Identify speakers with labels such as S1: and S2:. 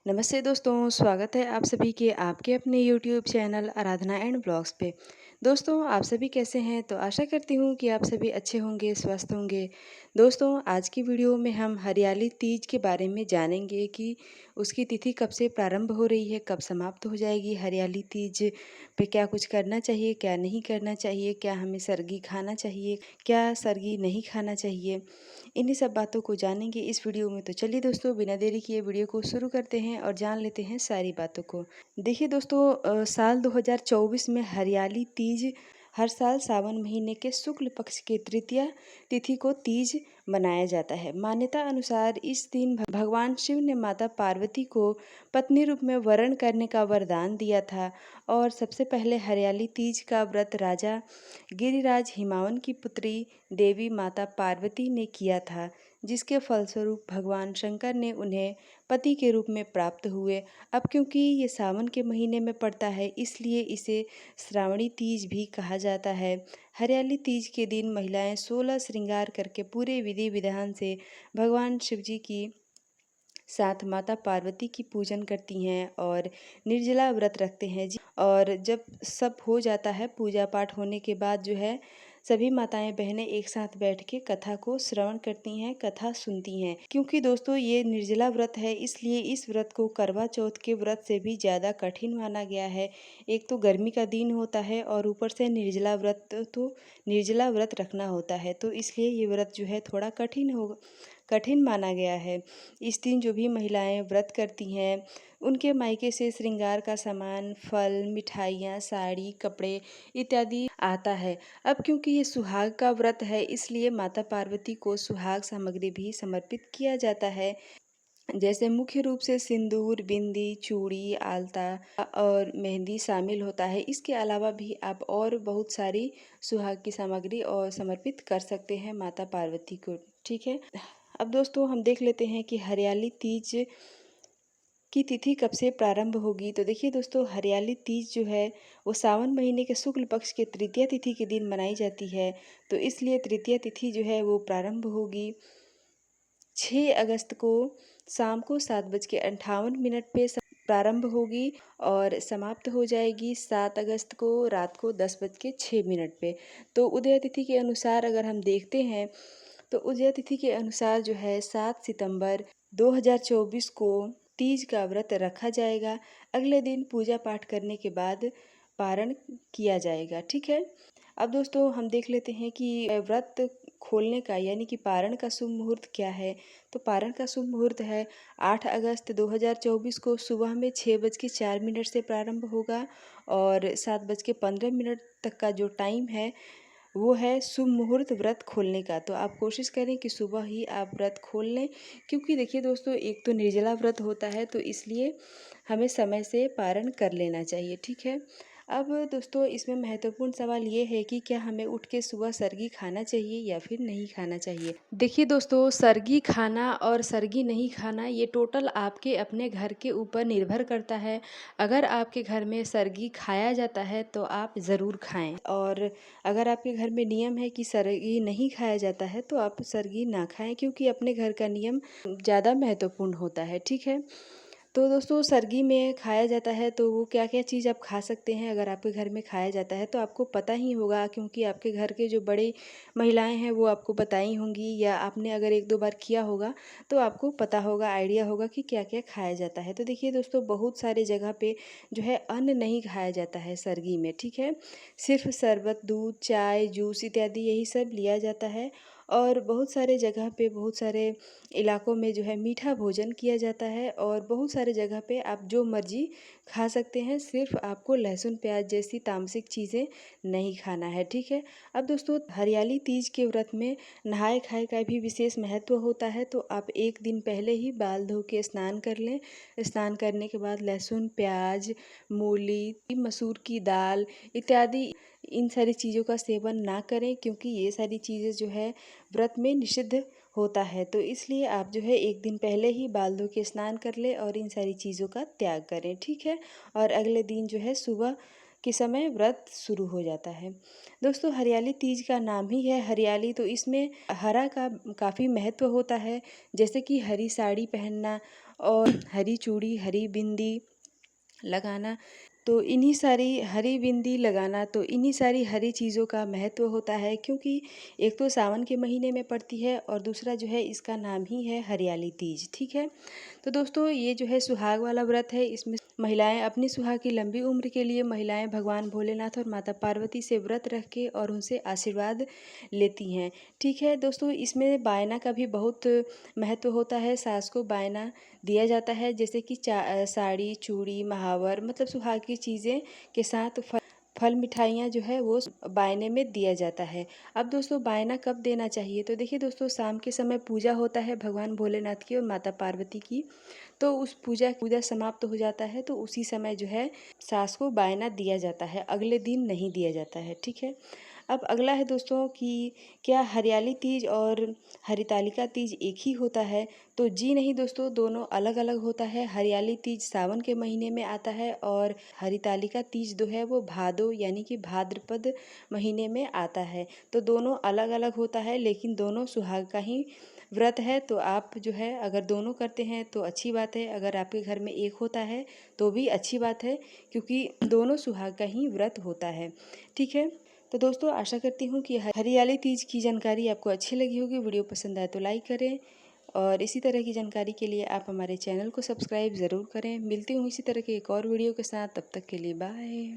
S1: नमस्ते दोस्तों, स्वागत है आप सभी के आपके अपने YouTube channel Aradhana and blogs पे। दोस्तों, आप सभी कैसे हैं? तो आशा करती हूँ कि आप सभी अच्छे होंगे, स्वस्थ होंगे। दोस्तों, आज की वीडियो में हम हरियाली तीज के बारे में जानेंगे कि उसकी तिथि कब से प्रारंभ हो रही है, कब समाप्त हो जाएगी। हरियाली तीज पे क्या कुछ करना चाहिए, क्या नहीं करना चाहिए, क्या हमें सरगी खाना चाहिए, क्या सरगी नहीं खाना चाहिए। इन्हीं सब बातों को जानेंगे इस वीडियो में। तो चलिए दोस्तों, बिना देरी किए वीडियो को शुरू करते हैं और जान लेते हैं सारी बातों को। देखिए दोस्तों, साल 2024 में हरियाली तीज हर साल सावन महीने के शुक्ल पक्ष के तृतीया तिथि को तीज मनाया जाता है। मान्यता अनुसार इस दिन भगवान शिव ने माता पार्वती को पत्नी रूप में वरण करने का वरदान दिया था और सबसे पहले हरियाली तीज का व्रत राजा गिरिराज हिमावन की पुत्री देवी माता पार्वती ने किया था, जिसके फलस्वरूप भगवान शंकर ने उन्हें पति के रूप में प्राप्त हुए। अब क्योंकि ये सावन के महीने में पड़ता है, इसलिए इसे श्रावणी तीज भी कहा जाता है। हरियाली तीज के दिन महिलाएं 16 श्रृंगार करके पूरे विधि विधान से भगवान शिव जी की साथ माता पार्वती की पूजन करती हैं और निर्जला व्रत रखते हैं जी। और जब सब हो जाता है, पूजा पाठ होने के बाद जो है सभी माताएं बहनें एक साथ बैठ के कथा को श्रवण करती हैं, कथा सुनती हैं। क्योंकि दोस्तों ये निर्जला व्रत है, इसलिए इस व्रत को करवा चौथ के व्रत से भी ज़्यादा कठिन माना गया है। एक तो गर्मी का दिन होता है और ऊपर से निर्जला व्रत रखना होता है, तो इसलिए ये व्रत जो है थोड़ा कठिन माना गया है। इस दिन जो भी महिलाएं व्रत करती हैं, उनके मायके से श्रृंगार का सामान, फल, मिठाइयाँ, साड़ी, कपड़े इत्यादि आता है। अब क्योंकि ये सुहाग का व्रत है, इसलिए माता पार्वती को सुहाग सामग्री भी समर्पित किया जाता है। जैसे मुख्य रूप से सिंदूर, बिंदी, चूड़ी, आलता और मेहंदी शामिल होता है। इसके अलावा भी आप और बहुत सारी सुहाग की सामग्री और समर्पित कर सकते हैं माता पार्वती को। ठीक है। अब दोस्तों, हम देख लेते हैं कि हरियाली तीज की तिथि कब से प्रारंभ होगी। तो देखिए दोस्तों, हरियाली तीज जो है वो सावन महीने के शुक्ल पक्ष के तृतीया तिथि के दिन मनाई जाती है। तो इसलिए तृतीया तिथि जो है वो प्रारंभ होगी 6 अगस्त को शाम को 7:58 पे प्रारंभ होगी और समाप्त हो जाएगी 7 अगस्त को रात को 10:06 पे। तो उदय तिथि के अनुसार अगर हम देखते हैं, तो उदय तिथि के अनुसार जो है 7 सितंबर 2024 को तीज का व्रत रखा जाएगा। अगले दिन पूजा पाठ करने के बाद पारण किया जाएगा। ठीक है। अब दोस्तों, हम देख लेते हैं कि व्रत खोलने का यानी कि पारण का शुभ मुहूर्त क्या है। तो पारण का शुभ मुहूर्त है 8 अगस्त 2024 को सुबह में 6:04 से प्रारंभ होगा और 7:15 तक का जो टाइम है वो है शुभ मुहूर्त व्रत खोलने का। तो आप कोशिश करें कि सुबह ही आप व्रत खोल लें, क्योंकि देखिए दोस्तों, एक तो निर्जला व्रत होता है, तो इसलिए हमें समय से पारण कर लेना चाहिए। ठीक है। अब दोस्तों, इसमें महत्वपूर्ण सवाल ये है कि क्या हमें उठ के सुबह सरगी खाना चाहिए या फिर नहीं खाना चाहिए। देखिए दोस्तों, सरगी खाना और सरगी नहीं खाना ये टोटल आपके अपने घर के ऊपर निर्भर करता है। अगर आपके घर में सरगी खाया जाता है तो आप ज़रूर खाएं, और अगर आपके घर में नियम है कि सरगी नहीं खाया जाता है तो आप सरगी ना खाएं, क्योंकि अपने घर का नियम ज़्यादा महत्वपूर्ण होता है। ठीक है। तो दोस्तों, सरगी में खाया जाता है तो वो क्या क्या चीज़ आप खा सकते हैं। अगर आपके घर में खाया जाता है तो आपको पता ही होगा, क्योंकि आपके घर के जो बड़ी महिलाएं हैं वो आपको बताई होंगी, या आपने अगर एक दो बार किया होगा तो आपको पता होगा, आइडिया होगा कि क्या क्या खाया जाता है। तो देखिए दोस्तों, बहुत सारे जगह पे जो है अन्न नहीं खाया जाता है सरगी में। ठीक है। सिर्फ शरबत, दूध, चाय, जूस इत्यादि यही सब लिया जाता है। और बहुत सारे जगह पे, बहुत सारे इलाकों में जो है मीठा भोजन किया जाता है, और बहुत सारे जगह पे आप जो मर्जी खा सकते हैं, सिर्फ आपको लहसुन प्याज जैसी तामसिक चीज़ें नहीं खाना है। ठीक है। अब दोस्तों, हरियाली तीज के व्रत में नहाए खाए का भी विशेष महत्व होता है। तो आप एक दिन पहले ही बाल धो के स्नान कर लें। स्नान करने के बाद लहसुन, प्याज, मूली, मसूर की दाल इत्यादि इन सारी चीज़ों का सेवन ना करें, क्योंकि ये सारी चीज़ें जो है व्रत में निषिद्ध होता है। तो इसलिए आप जो है एक दिन पहले ही बाल धो के स्नान कर लें और इन सारी चीज़ों का त्याग करें। ठीक है। और अगले दिन जो है सुबह के समय व्रत शुरू हो जाता है। दोस्तों, हरियाली तीज का नाम ही है हरियाली, तो इसमें हरा का काफ़ी महत्व होता है। जैसे कि हरी साड़ी पहनना और हरी चूड़ी, हरी बिंदी लगाना, तो इन्हीं सारी हरी बिंदी लगाना, तो इन्हीं सारी हरी चीज़ों का महत्व होता है, क्योंकि एक तो सावन के महीने में पड़ती है और दूसरा जो है इसका नाम ही है हरियाली तीज। ठीक है, तो दोस्तों ये जो है सुहाग वाला व्रत है, इसमें महिलाएं अपनी सुहाग की लंबी उम्र के लिए महिलाएं भगवान भोलेनाथ और माता पार्वती से व्रत रख के और उनसे आशीर्वाद लेती हैं। ठीक है दोस्तों, इसमें बायना का भी बहुत महत्व होता है। सास को बायना दिया जाता है, जैसे कि साड़ी, चूड़ी, महावर, मतलब सुहाग की चीज़ें के साथ फल मिठाइयाँ जो है वो बायने में दिया जाता है। अब दोस्तों बायना कब देना चाहिए, तो देखिए दोस्तों, शाम के समय पूजा होता है भगवान भोलेनाथ की और माता पार्वती की, तो उस पूजा समाप्त हो जाता है, तो उसी समय जो है सास को बायना दिया जाता है, अगले दिन नहीं दिया जाता है। ठीक है, अब अगला है दोस्तों कि क्या हरियाली तीज और हरितालिका तीज एक ही होता है, तो जी नहीं दोस्तों, दोनों अलग अलग होता है। हरियाली तीज सावन के महीने में आता है और हरितालिका तीज जो है वो भादो यानी कि भाद्रपद महीने में आता है। तो दोनों अलग अलग होता है, लेकिन दोनों सुहाग का ही व्रत है। तो आप जो है अगर दोनों करते हैं तो अच्छी बात है, अगर आपके घर में एक होता है तो भी अच्छी बात है, क्योंकि दोनों सुहाग का ही व्रत होता है। ठीक है, तो दोस्तों आशा करती हूँ कि हरियाली तीज की जानकारी आपको अच्छी लगी होगी। वीडियो पसंद आए तो लाइक करें और इसी तरह की जानकारी के लिए आप हमारे चैनल को सब्सक्राइब ज़रूर करें। मिलती हूँ इसी तरह के एक और वीडियो के साथ, तब तक के लिए बाय।